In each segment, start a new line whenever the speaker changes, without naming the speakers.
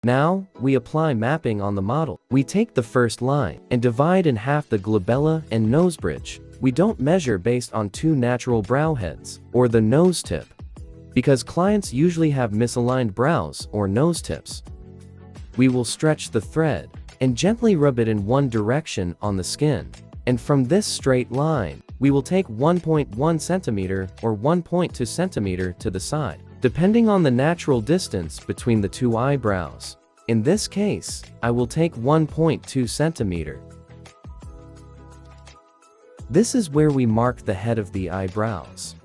Now, we apply mapping on the model. We take the first line and divide in half the glabella and nose bridge. We don't measure based on two natural brow heads, or the nose tip, because clients usually have misaligned brows or nose tips. We will stretch the thread and gently rub it in one direction on the skin. And from this straight line, we will take 1.1 centimeter or 1.2 centimeter to the side, depending on the natural distance between the two eyebrows. In this case, I will take 1.2 centimeter. This is where we mark the head of the eyebrows.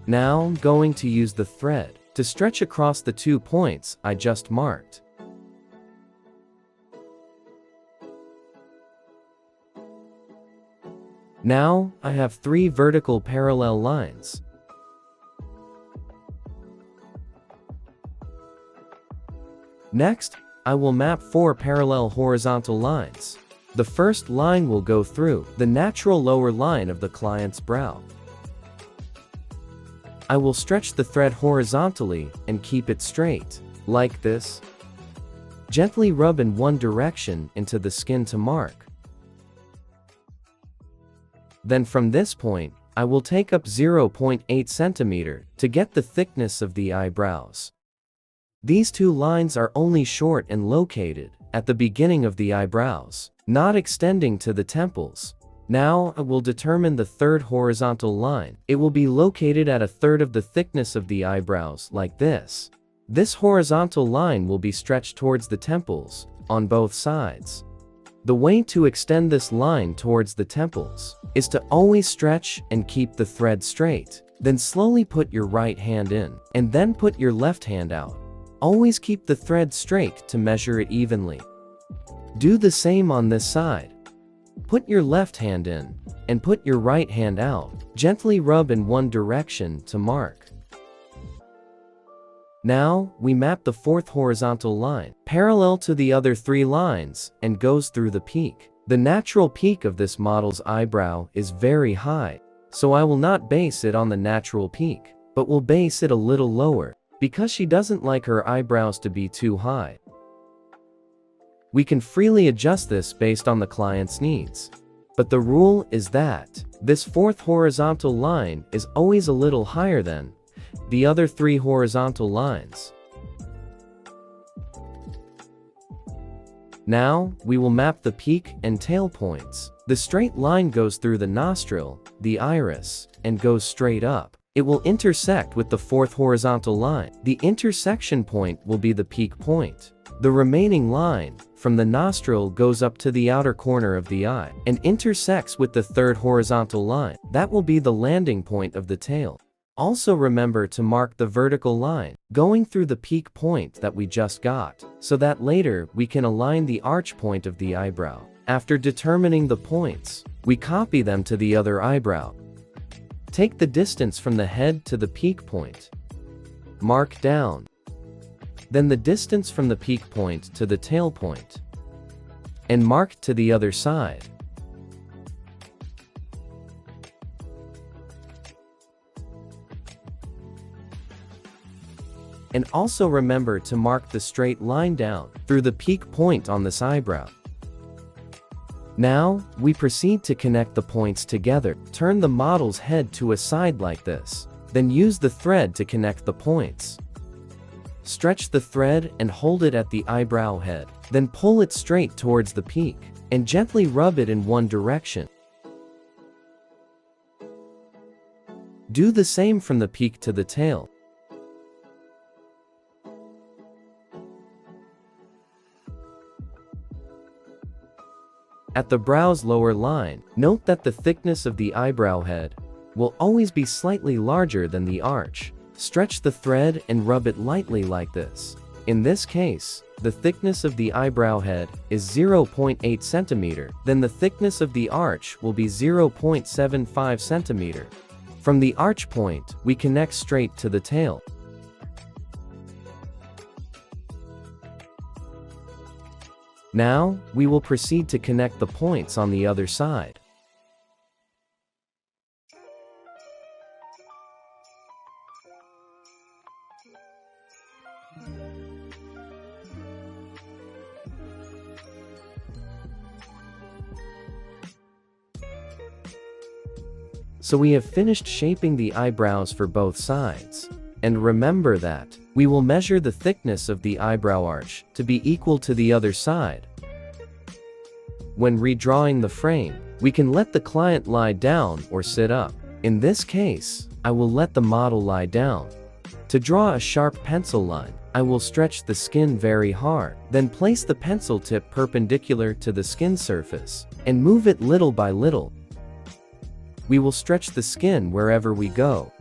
Now I'm going to use the thread to stretch across the 2 points I just marked. Now I have 3 vertical parallel lines. Next, I will map 4 parallel horizontal lines. The first line will go through the natural lower line of the client's brow. I will stretch the thread horizontally and keep it straight, like this. Gently rub in one direction into the skin to mark. Then from this point, I will take up 0.8 centimeter to get the thickness of the eyebrows. These 2 lines are only short and located at the beginning of the eyebrows, not extending to the temples. Now I will determine the third horizontal line. It will be located at a third of the thickness of the eyebrows, like this. This horizontal line will be stretched towards the temples, on both sides. The way to extend this line towards the temples is to always stretch and keep the thread straight. Then slowly put your right hand in, and then put your left hand out. Always keep the thread straight to measure it evenly. Do the same on this side. Put your left hand in, and put your right hand out. Gently rub in one direction to mark. Now, we map the 4th horizontal line, parallel to the other 3 lines, and goes through the peak. The natural peak of this model's eyebrow is very high, so I will not base it on the natural peak, but will base it a little lower, because she doesn't like her eyebrows to be too high. We can freely adjust this based on the client's needs. But the rule is that this 4th horizontal line is always a little higher than the other 3 horizontal lines. Now, we will map the peak and tail points. The straight line goes through the nostril, the iris, and goes straight up. It will intersect with the 4th horizontal line. The intersection point will be the peak point. The remaining line from the nostril goes up to the outer corner of the eye and intersects with the 3rd horizontal line. That will be the landing point of the tail. Also remember to mark the vertical line going through the peak point that we just got, so that later we can align the arch point of the eyebrow. After determining the points, we copy them to the other eyebrow. Take the distance from the head to the peak point. Mark down. Then the distance from the peak point to the tail point. And mark to the other side. And also remember to mark the straight line down through the peak point on this eyebrow. Now, we proceed to connect the points together. Turn the model's head to a side like this. Then use the thread to connect the points. Stretch the thread and hold it at the eyebrow head. Then pull it straight towards the peak, and gently rub it in one direction. Do the same from the peak to the tail. At the brow's lower line, note that the thickness of the eyebrow head will always be slightly larger than the arch. Stretch the thread and rub it lightly like this. In this case, the thickness of the eyebrow head is 0.8 centimeter, then the thickness of the arch will be 0.75 centimeter. From the arch point, we connect straight to the tail. Now, we will proceed to connect the points on the other side. So we have finished shaping the eyebrows for both sides. And remember that we will measure the thickness of the eyebrow arch to be equal to the other side. When redrawing the frame, we can let the client lie down or sit up. In this case, I will let the model lie down. To draw a sharp pencil line, I will stretch the skin very hard, then place the pencil tip perpendicular to the skin surface, and move it little by little. We will stretch the skin wherever we go.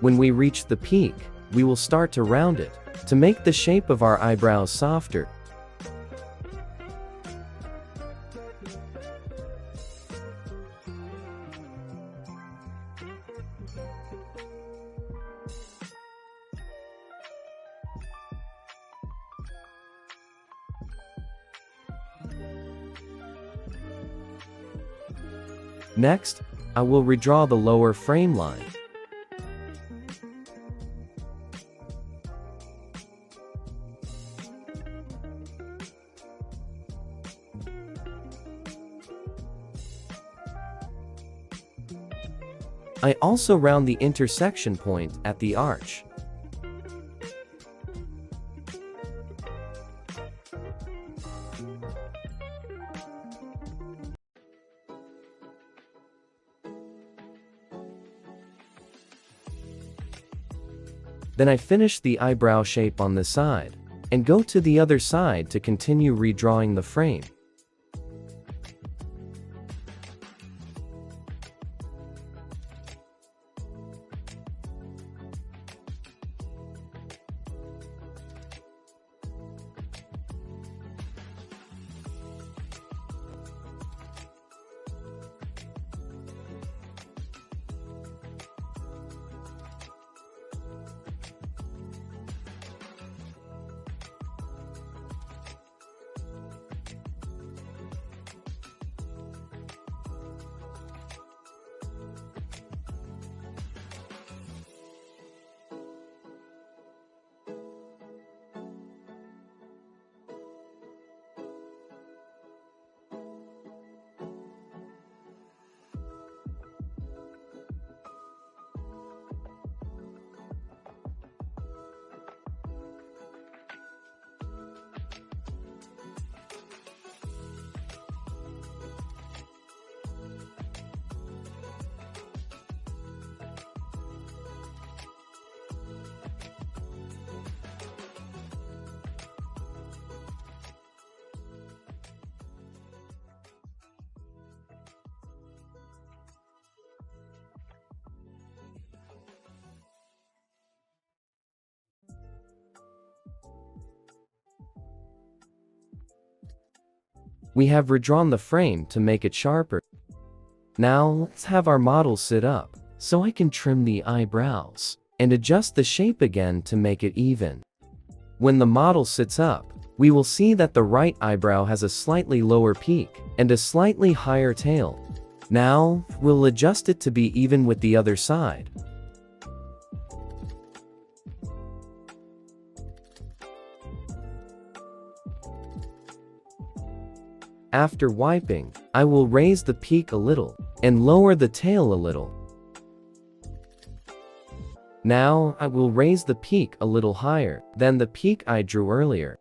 When we reach the peak, we will start to round it, to make the shape of our eyebrows softer. Next, I will redraw the lower frame line. I also round the intersection point at the arch. Then I finish the eyebrow shape on the side, and go to the other side to continue redrawing the frame. We have redrawn the frame to make it sharper. Now let's have our model sit up, so I can trim the eyebrows, and adjust the shape again to make it even. When the model sits up, we will see that the right eyebrow has a slightly lower peak, and a slightly higher tail. Now, we'll adjust it to be even with the other side. After wiping, I will raise the peak a little, and lower the tail a little. Now, I will raise the peak a little higher than the peak I drew earlier.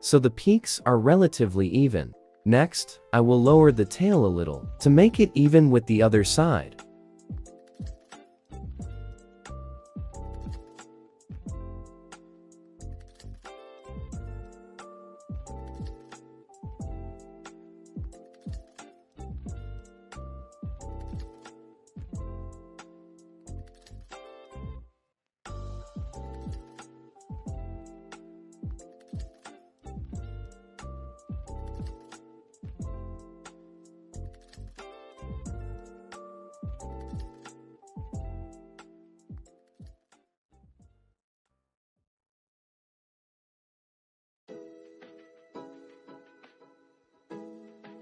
So the peaks are relatively even. Next, I will lower the tail a little to make it even with the other side.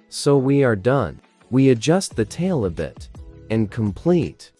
So we are done. We adjust the tail a bit. And complete.